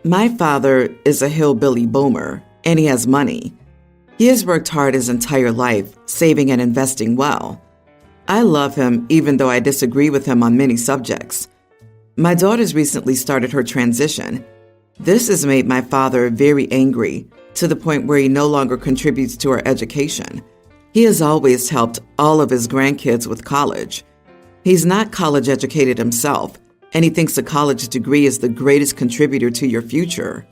My father is a hillbilly boomer, and he has money. He has worked hard his entire life, saving and investing well. I love him even though I disagree with him on many subjects. My daughter's recently started her transition. This has made my father very angry, to the point where he no longer contributes to her education. He has always helped all of his grandkids with college. He's not college educated himself, and he thinks a college degree is the greatest contributor to your future.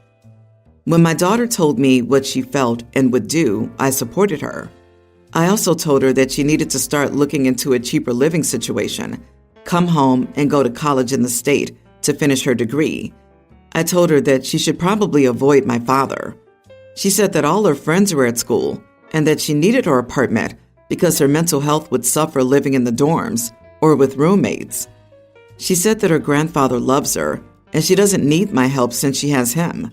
When my daughter told me what she felt and would do, I supported her. I also told her that she needed to start looking into a cheaper living situation, come home and go to college in the state to finish her degree. I told her that she should probably avoid my father. She said that all her friends were at school and that she needed her apartment because her mental health would suffer living in the dorms or with roommates. She said that her grandfather loves her and she doesn't need my help since she has him.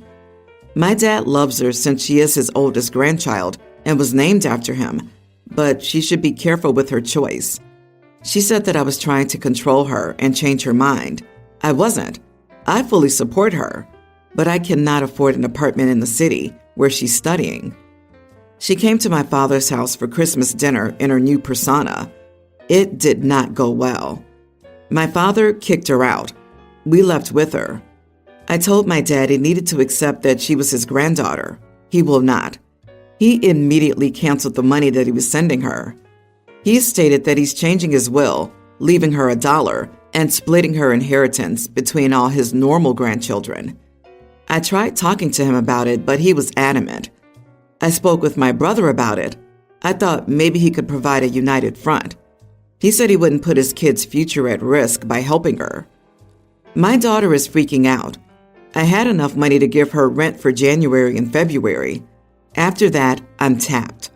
My dad loves her since she is his oldest grandchild and was named after him, but she should be careful with her choice. She said that I was trying to control her and change her mind. I wasn't. I fully support her, but I cannot afford an apartment in the city where she's studying. She came to my father's house for Christmas dinner in her new persona. It did not go well. My father kicked her out. We left with her. I told my dad he needed to accept that she was his granddaughter. He will not. He immediately canceled the money that he was sending her. He stated that he's changing his will, leaving her $1 and splitting her inheritance between all his normal grandchildren. I tried talking to him about it, but he was adamant. I spoke with my brother about it. I thought maybe he could provide a united front. He said he wouldn't put his kid's future at risk by helping her. My daughter is freaking out. I had enough money to give her rent for January and February. After that, I'm tapped.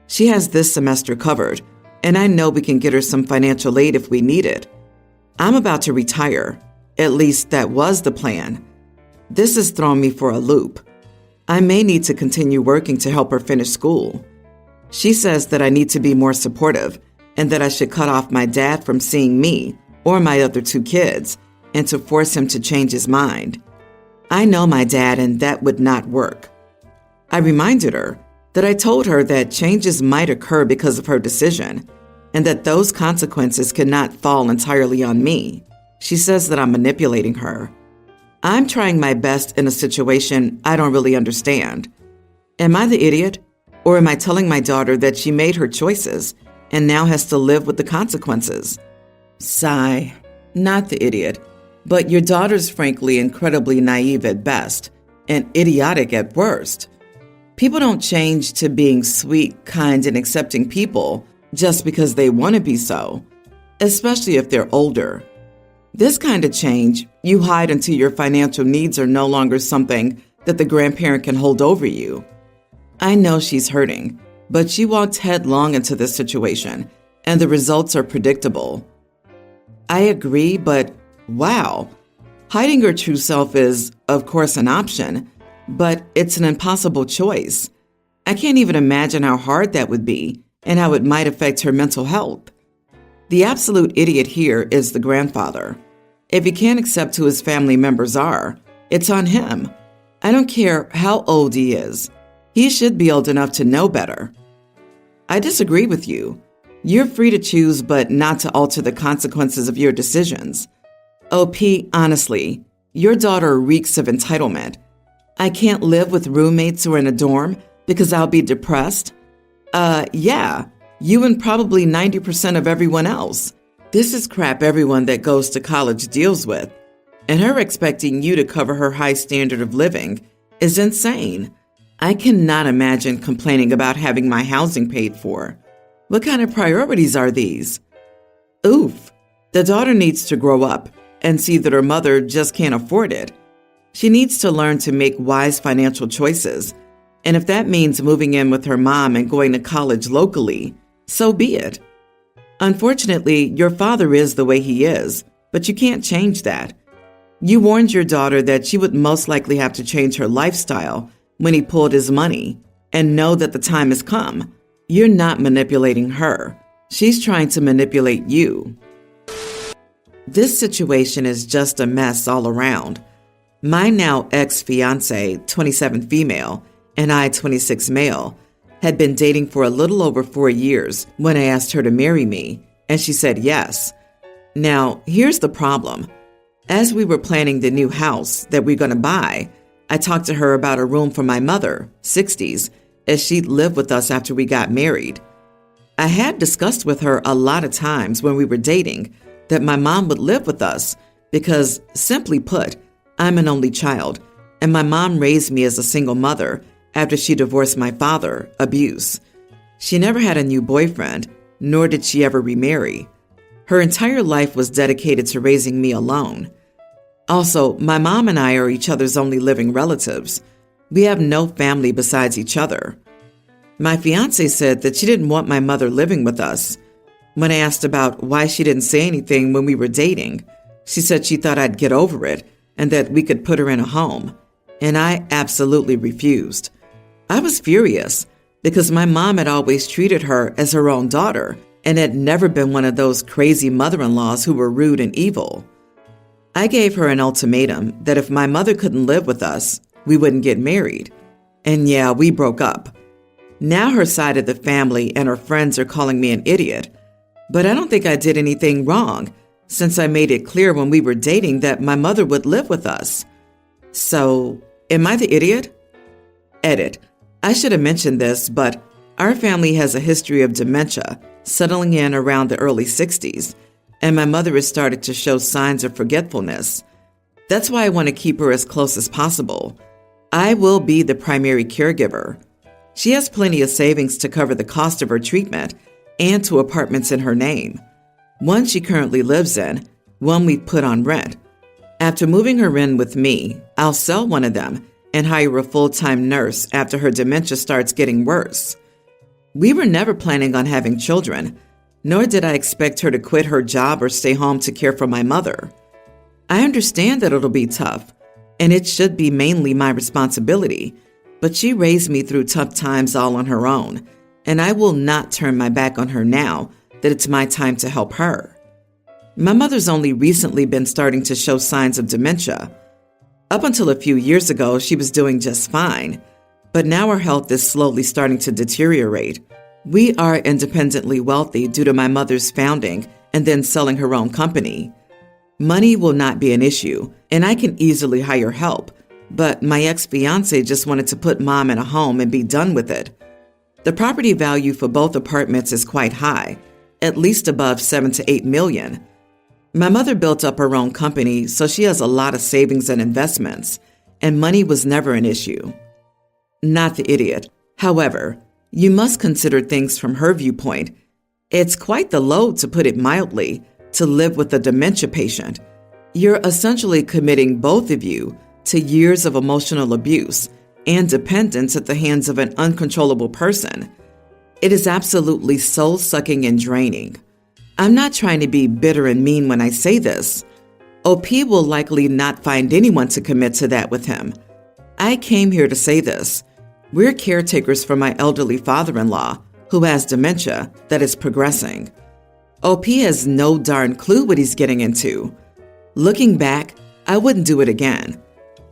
She has this semester covered, and I know we can get her some financial aid if we need it. I'm about to retire. At least that was the plan. This has thrown me for a loop. I may need to continue working to help her finish school. She says that I need to be more supportive and that I should cut off my dad from seeing me or my other 2 kids and to force him to change his mind. I know my dad, and that would not work. I reminded her that I told her that changes might occur because of her decision and that those consequences could not fall entirely on me. She says that I'm manipulating her. I'm trying my best in a situation I don't really understand. Am I the idiot, or am I telling my daughter that she made her choices and now has to live with the consequences? Sigh. Not the idiot. But your daughter's frankly incredibly naive at best and idiotic at worst. People don't change to being sweet, kind, and accepting people just because they want to be so, especially if they're older. This kind of change you hide until your financial needs are no longer something that the grandparent can hold over you. I know she's hurting, but she walked headlong into this situation, and the results are predictable. I agree, but wow, hiding your true self is, of course, an option, but it's an impossible choice. I can't even imagine how hard that would be and how it might affect her mental health. The absolute idiot here is the grandfather. If he can't accept who his family members are, it's on him. I don't care how old he is. He should be old enough to know better. I disagree with you. You're free to choose, but not to alter the consequences of your decisions. OP, honestly, your daughter reeks of entitlement. I can't live with roommates who are in a dorm because I'll be depressed. Yeah, you and probably 90% of everyone else. This is crap everyone that goes to college deals with. And her expecting you to cover her high standard of living is insane. I cannot imagine complaining about having my housing paid for. What kind of priorities are these? Oof, the daughter needs to grow up and see that her mother just can't afford it. She needs to learn to make wise financial choices. And if that means moving in with her mom and going to college locally, so be it. Unfortunately, your father is the way he is, but you can't change that. You warned your daughter that she would most likely have to change her lifestyle when he pulled his money, and know that the time has come. You're not manipulating her. She's trying to manipulate you. This situation is just a mess all around. My now ex-fiance, 27 female, and I, 26 male, had been dating for a little over 4 years when I asked her to marry me, and she said yes. Now, here's the problem. As we were planning the new house that we're going to buy, I talked to her about a room for my mother, 60s, as she'd live with us after we got married. I had discussed with her a lot of times when we were dating that my mom would live with us because, simply put, I'm an only child, and my mom raised me as a single mother after she divorced my father, abuse. She never had a new boyfriend, nor did she ever remarry. Her entire life was dedicated to raising me alone. Also, my mom and I are each other's only living relatives. We have no family besides each other. My fiance said that she didn't want my mother living with us. When I asked about why she didn't say anything when we were dating, she said she thought I'd get over it and that we could put her in a home. And I absolutely refused. I was furious because my mom had always treated her as her own daughter and had never been one of those crazy mother-in-laws who were rude and evil. I gave her an ultimatum that if my mother couldn't live with us, we wouldn't get married. And yeah, we broke up. Now her side of the family and her friends are calling me an idiot. But I don't think I did anything wrong, since I made it clear when we were dating that my mother would live with us. So, am I the idiot? Edit. I should have mentioned this, but our family has a history of dementia, settling in around the early 60s, and my mother has started to show signs of forgetfulness. That's why I want to keep her as close as possible. I will be the primary caregiver. She has plenty of savings to cover the cost of her treatment and 2 apartments in her name. One she currently lives in, one we've put on rent. After moving her in with me, I'll sell one of them and hire a full-time nurse after her dementia starts getting worse. We were never planning on having children, nor did I expect her to quit her job or stay home to care for my mother. I understand that it'll be tough, and it should be mainly my responsibility, but she raised me through tough times all on her own, and I will not turn my back on her now that it's my time to help her. My mother's only recently been starting to show signs of dementia. Up until a few years ago, she was doing just fine, but now her health is slowly starting to deteriorate. We are independently wealthy due to my mother's founding and then selling her own company. Money will not be an issue, and I can easily hire help, but my ex-fiance just wanted to put mom in a home and be done with it. The property value for both apartments is quite high, at least above 7 to 8 million. My mother built up her own company, so she has a lot of savings and investments, and money was never an issue. Not the idiot. However, you must consider things from her viewpoint. It's quite the load, to put it mildly, to live with a dementia patient. You're essentially committing both of you to years of emotional abuse and dependence at the hands of an uncontrollable person. It is absolutely soul-sucking and draining. I'm not trying to be bitter and mean when I say this. OP will likely not find anyone to commit to that with him. I came here to say this. We're caretakers for my elderly father-in-law, who has dementia that is progressing. OP has no darn clue what he's getting into. Looking back, I wouldn't do it again.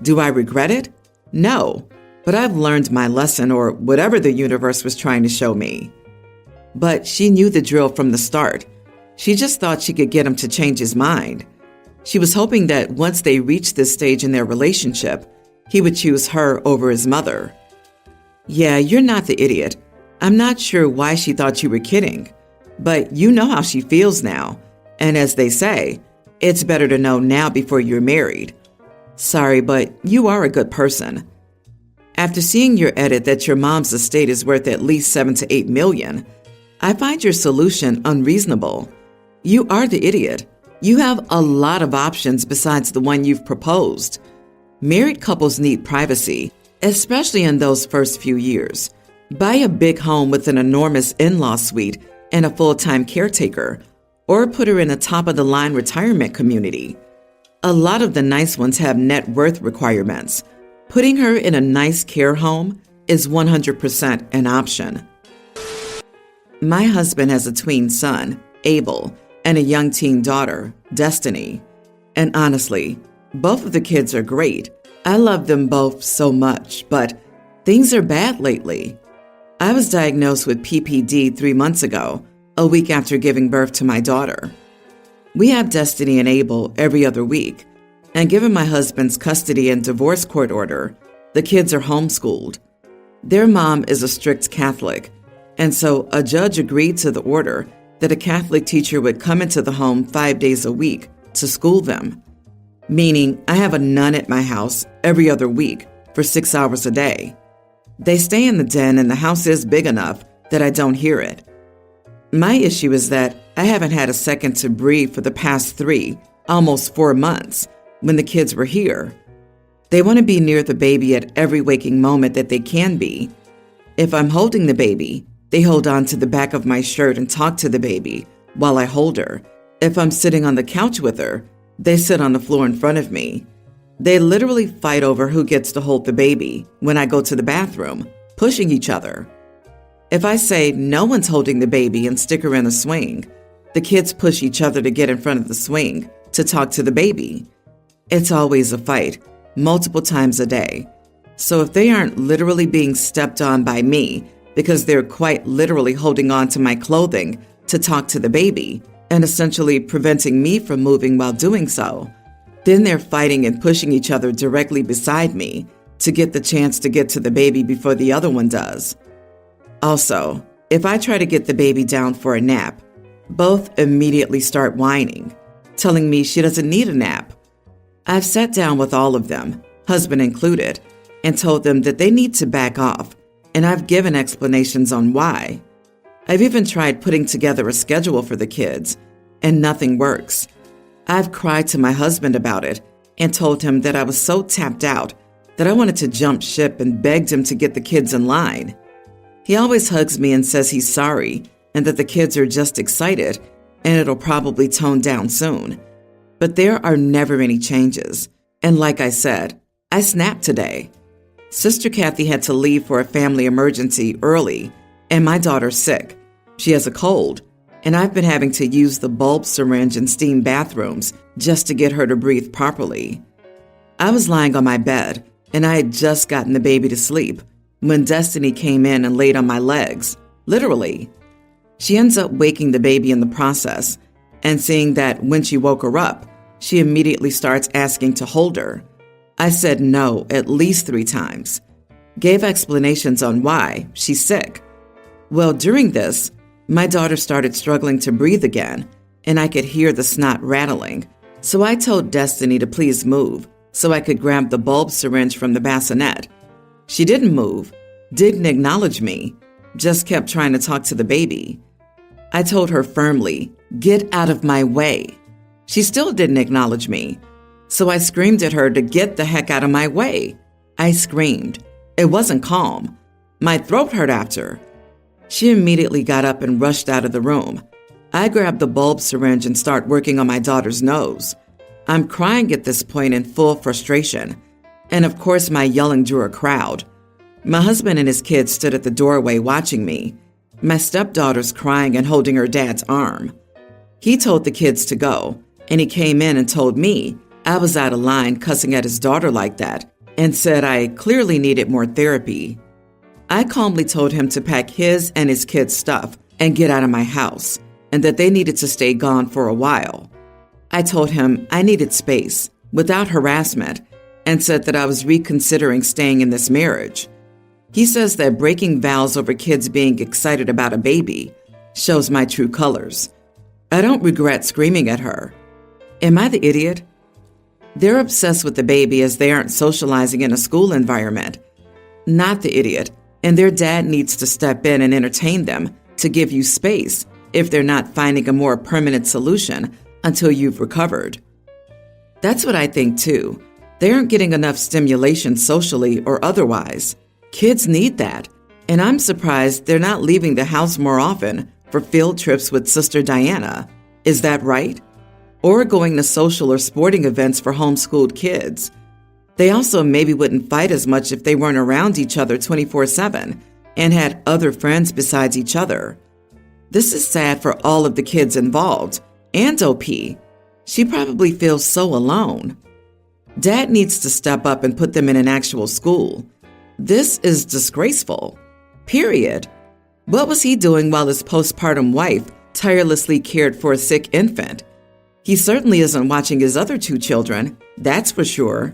Do I regret it? No, but I've learned my lesson, or whatever the universe was trying to show me. But she knew the drill from the start. She just thought she could get him to change his mind. She was hoping that once they reached this stage in their relationship, he would choose her over his mother. Yeah, you're not the idiot. I'm not sure why she thought you were kidding, but you know how she feels now. And as they say, it's better to know now before you're married. Sorry, but you are a good person. After seeing your edit that your mom's estate is worth at least 7 to 8 million, I find your solution unreasonable. You are the idiot. You have a lot of options besides the one you've proposed. Married couples need privacy, especially in those first few years. Buy a big home with an enormous in-law suite and a full-time caretaker, or put her in a top-of-the-line retirement community. A lot of the nice ones have net worth requirements. Putting her in a nice care home is 100% an option. My husband has a tween son, Abel, and a young teen daughter, Destiny. And honestly, both of the kids are great, I love them both so much, but things are bad lately. I was diagnosed with PPD 3 months ago, a week after giving birth to my daughter. We have Destiny and Abel every other week, and given my husband's custody and divorce court order, the kids are homeschooled. Their mom is a strict Catholic, and so a judge agreed to the order that a Catholic teacher would come into the home 5 days a week to school them, meaning I have a nun at my house every other week for 6 hours a day. They stay in the den and the house is big enough that I don't hear it. My issue is that I haven't had a second to breathe for the past 3, almost 4 months when the kids were here. They want to be near the baby at every waking moment that they can be. If I'm holding the baby, they hold on to the back of my shirt and talk to the baby while I hold her. If I'm sitting on the couch with her, they sit on the floor in front of me. They literally fight over who gets to hold the baby when I go to the bathroom, pushing each other. If I say no one's holding the baby and stick her in the swing, the kids push each other to get in front of the swing to talk to the baby. It's always a fight, multiple times a day. So if they aren't literally being stepped on by me because they're quite literally holding on to my clothing to talk to the baby and essentially preventing me from moving while doing so, then they're fighting and pushing each other directly beside me to get the chance to get to the baby before the other one does. Also, if I try to get the baby down for a nap, both immediately start whining, telling me she doesn't need a nap. I've sat down with all of them, husband included, and told them that they need to back off, and I've given explanations on why. I've even tried putting together a schedule for the kids, and nothing works. I've cried to my husband about it and told him that I was so tapped out that I wanted to jump ship and begged him to get the kids in line. He always hugs me and says he's sorry and that the kids are just excited and it'll probably tone down soon. But there are never any changes. And like I said, I snapped today. Sister Kathy had to leave for a family emergency early, and my daughter's sick. She has a cold, and I've been having to use the bulb syringe in steam bathrooms just to get her to breathe properly. I was lying on my bed, and I had just gotten the baby to sleep when Destiny came in and laid on my legs, literally. She ends up waking the baby in the process, and seeing that when she woke her up, she immediately starts asking to hold her. I said no at least 3 times, gave explanations on why she's sick. Well, during this, my daughter started struggling to breathe again, and I could hear the snot rattling, so I told Destiny to please move so I could grab the bulb syringe from the bassinet. She didn't move, didn't acknowledge me, just kept trying to talk to the baby. I told her firmly, "Get out of my way." She still didn't acknowledge me, so I screamed at her to get the heck out of my way. I screamed. It wasn't calm. My throat hurt after. She immediately got up and rushed out of the room. I grabbed the bulb syringe and start working on my daughter's nose. I'm crying at this point in full frustration. And of course, my yelling drew a crowd. My husband and his kids stood at the doorway watching me. My stepdaughter's crying and holding her dad's arm. He told the kids to go, and he came in and told me I was out of line cussing at his daughter like that and said I clearly needed more therapy. I calmly told him to pack his and his kids' stuff and get out of my house, and that they needed to stay gone for a while. I told him I needed space without harassment and said that I was reconsidering staying in this marriage. He says that breaking vows over kids being excited about a baby shows my true colors. I don't regret screaming at her. Am I the idiot? They're obsessed with the baby as they aren't socializing in a school environment. Not the idiot, and their dad needs to step in and entertain them to give you space if they're not finding a more permanent solution until you've recovered. That's what I think too. They aren't getting enough stimulation socially or otherwise. Kids need that, and I'm surprised they're not leaving the house more often for field trips with Sister Diana. Is that right? Or going to social or sporting events for homeschooled kids. They also maybe wouldn't fight as much if they weren't around each other 24/7 and had other friends besides each other. This is sad for all of the kids involved, and OP. She probably feels so alone. Dad needs to step up and put them in an actual school. This is disgraceful. Period. What was he doing while his postpartum wife tirelessly cared for a sick infant? He certainly isn't watching his other 2 children, that's for sure.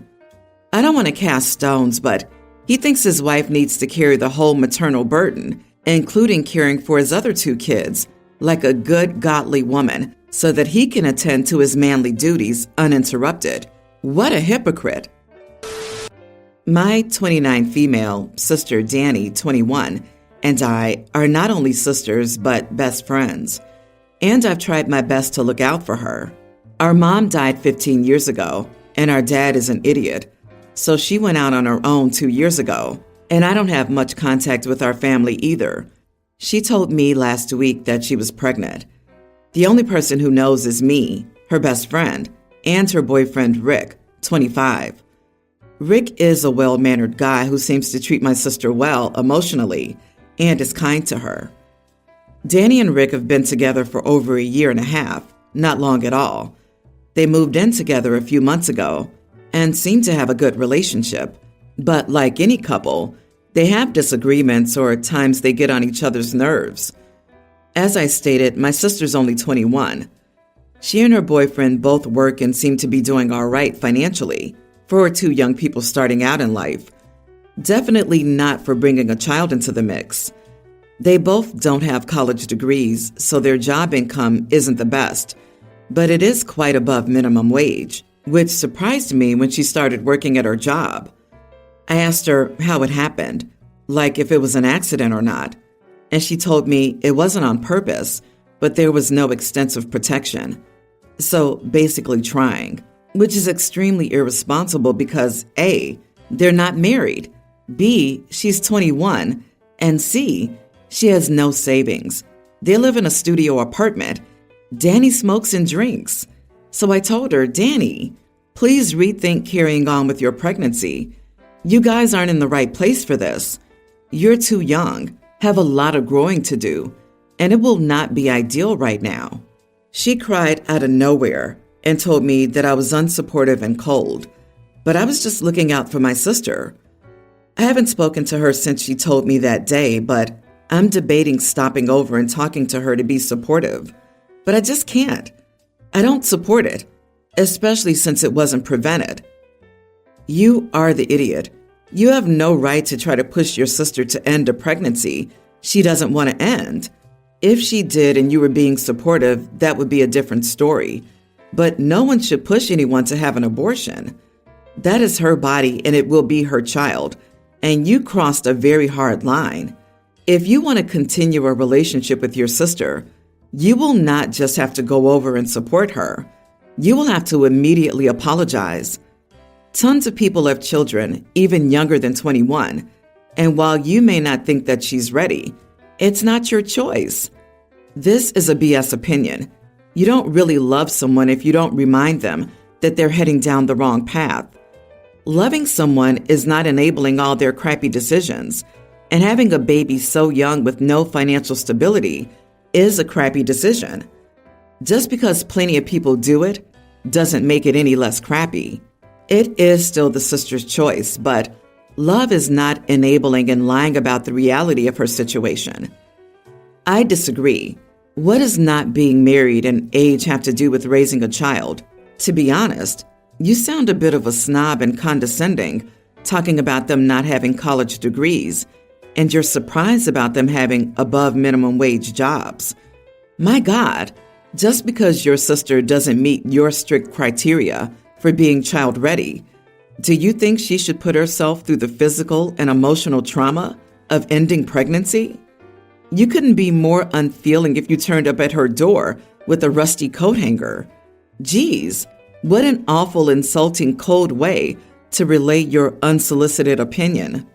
I don't want to cast stones, but he thinks his wife needs to carry the whole maternal burden, including caring for his other 2 kids, like a good, godly woman, so that he can attend to his manly duties uninterrupted. What a hypocrite. My 29 female sister Danny, 21, and I are not only sisters, but best friends. And I've tried my best to look out for her. Our mom died 15 years ago, and our dad is an idiot. So she went out on her own 2 years ago, and I don't have much contact with our family either. She told me last week that she was pregnant. The only person who knows is me, her best friend, and her boyfriend Rick, 25. Rick is a well-mannered guy who seems to treat my sister well emotionally and is kind to her. Danny and Rick have been together for over a year and a half, not long at all. They moved in together a few months ago and seem to have a good relationship. But like any couple, they have disagreements or at times they get on each other's nerves. As I stated, my sister's only 21. She and her boyfriend both work and seem to be doing all right financially for 2 young people starting out in life. Definitely not for bringing a child into the mix. They both don't have college degrees, so their job income isn't the best, but it is quite above minimum wage, which surprised me when she started working at her job. I asked her how it happened, like if it was an accident or not, and she told me it wasn't on purpose, but there was no extensive protection. So basically trying, which is extremely irresponsible because A, they're not married, B, she's 21, and C, she has no savings. They live in a studio apartment. Danny smokes and drinks. So I told her, Danny, please rethink carrying on with your pregnancy. You guys aren't in the right place for this. You're too young, have a lot of growing to do, and it will not be ideal right now. She cried out of nowhere and told me that I was unsupportive and cold, but I was just looking out for my sister. I haven't spoken to her since she told me that day, but I'm debating stopping over and talking to her to be supportive. But I just can't. I don't support it, especially since it wasn't prevented. You are the idiot. You have no right to try to push your sister to end a pregnancy she doesn't want to end. If she did and you were being supportive, that would be a different story. But no one should push anyone to have an abortion. That is her body and it will be her child. And you crossed a very hard line. If you want to continue a relationship with your sister, you will not just have to go over and support her. You will have to immediately apologize. Tons of people have children, even younger than 21. And while you may not think that she's ready, it's not your choice. This is a BS opinion. You don't really love someone if you don't remind them that they're heading down the wrong path. Loving someone is not enabling all their crappy decisions, and having a baby so young with no financial stability is a crappy decision. Just because plenty of people do it doesn't make it any less crappy. It is still the sister's choice, but love is not enabling and lying about the reality of her situation. I disagree. What does not being married and age have to do with raising a child? To be honest, you sound a bit of a snob and condescending, talking about them not having college degrees, and you're surprised about them having above minimum wage jobs. My God, just because your sister doesn't meet your strict criteria for being child ready, do you think she should put herself through the physical and emotional trauma of ending pregnancy? You couldn't be more unfeeling if you turned up at her door with a rusty coat hanger. Geez, what an awful, insulting, cold way to relay your unsolicited opinion.